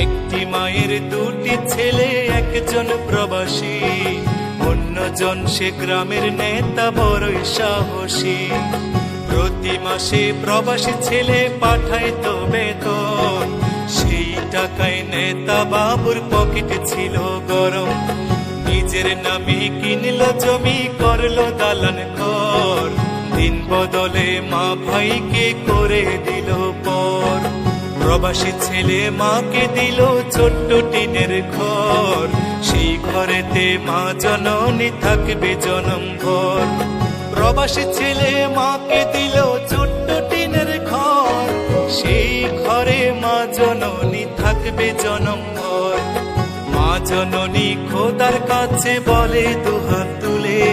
একটি মায়ের দুটি ছেলে, একজন প্রবাসী, অন্যজন সে গ্রামের নেতা, বড়ই সাহসী। প্রতি মাসে প্রবাসী ছেলে পাঠায় তো বেতন, সেই টাকায় নেতা বাবুর পকেট ছিল গরম। নিজের নামে কিনলো জমি, করলো দালান ঘর, দিন বদলে মা ভাইকে করে দিল পর। প্রবাসী ছেলে মাকে দিল ছোট্ট টিনের ঘর, সেই ঘরেতে মা জননী থাকবে জনম ভর। প্রবাসী ছেলে মাকে দিল ছোট্ট টিনের ঘর, সেই ঘরে মা জননী থাকবে জনম ভর। মা জননী খোদার কাছে বলে দুহাত তুলে,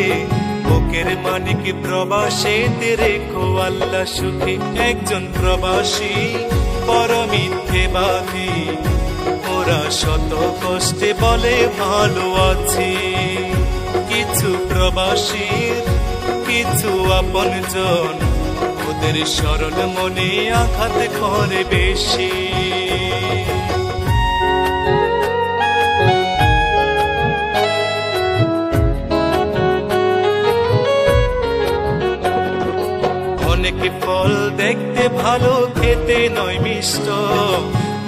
বুকের মানিক প্রবাসীতে রেখো আল্লাহ সুখে। একজন প্রবাসী বড় মিথ্যেবাদী, ওরা শত কষ্টে বলে ভালো আছি। কিছু প্রবাসীর কিছু আপনজন, ওদের সরল মনে আঘাত করে বেশি। অনেক ফল দেখতে ভালো, খেতে নয় মিষ্ট,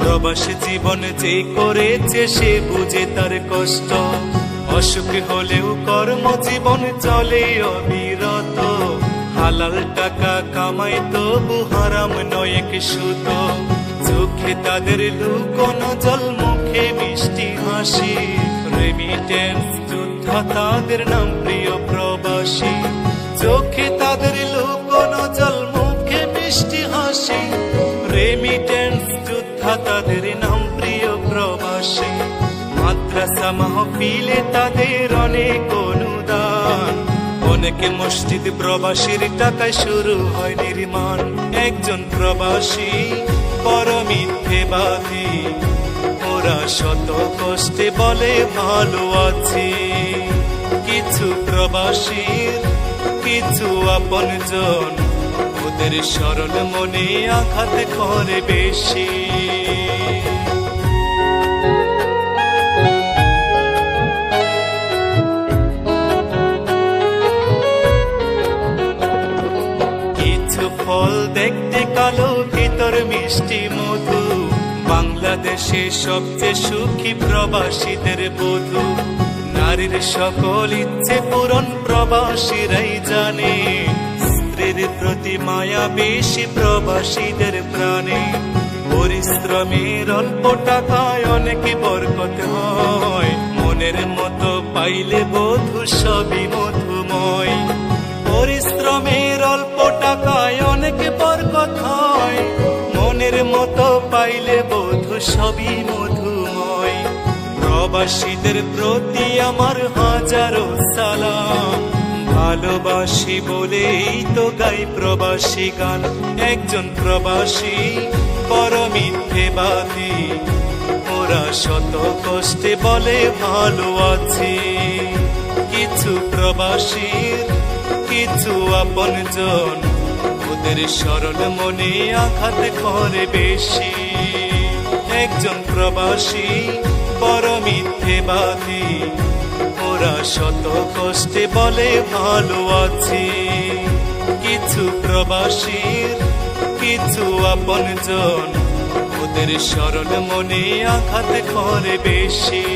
প্রবাসী জীবন যে করেছে সে বুঝে তার কষ্ট। অসুখ হলেও কর্মজীবন চলে অবিরত, হালাল টাকা কামাই তবু হারাম নয় এক সুত। চোখে তাদের লুকোনো জল, মুখে মিষ্টি হাসি, রেমিটেন্স যোদ্ধা তাদের নাম প্রিয় প্রবাসী। চোখে তাদের লুকোনো জল, মুখে মিষ্টি হাসি, রেমিটেন্স যোদ্ধা তাদের নাম প্রিয় প্রবাসী। মাদ্রাসা মাহফিলে তাদের অনেক অনুদান, অনেক মসজিদ প্রবাসীর টাকায় শুরু হয় নির্মাণ। একজন প্রবাসী বড় মিথ্যেবাদী, ওরা শত কষ্টে বলে ভালো আছি। কিছু প্রবাসীর কিছু আপনজন, ওদের সরল মনে আঘাত করে বেশি। কিছু ফল দেখতে কালো, ভিতর মিষ্টি মধু, বাংলাদেশে সবচেয়ে সুখী প্রবাসীদের বধূ। নারীর সকল ইচ্ছে পূরণ প্রবাসীরাই জানে, স্ত্রীর প্রতি মায়া বেশি প্রবাসীদের প্রাণে। পরিশ্রমের অল্প টাকায় অনেক বরকত হয়, মনের মতো পাইলে বধূ সবই মধুময়। পরিশ্রমের অল্প টাকায় অনেক বরকত হয়, মনের মতো পাইলে বধূ সবই মধুময়। প্রবাসীদের প্রতি আমার হাজারো সালাম, ভালোবাসি বলেই তো গাই প্রবাসী গান। একজন প্রবাসী বড় মিথ্যেবাদী, ওরা শত কষ্টে বলে ভালো আছি। কিছু প্রবাসীর কিছু আপনজন, ওদের সরল মনে আঘাত করে বেশি। একজন প্রবাসী বড় মিথ্যেবাদী, ওরা শত কষ্টে বলে ভালো আছি। কিছু প্রবাসীর কিছু আপনজন, ওদের সরল মনে আঘাত করে বেশি।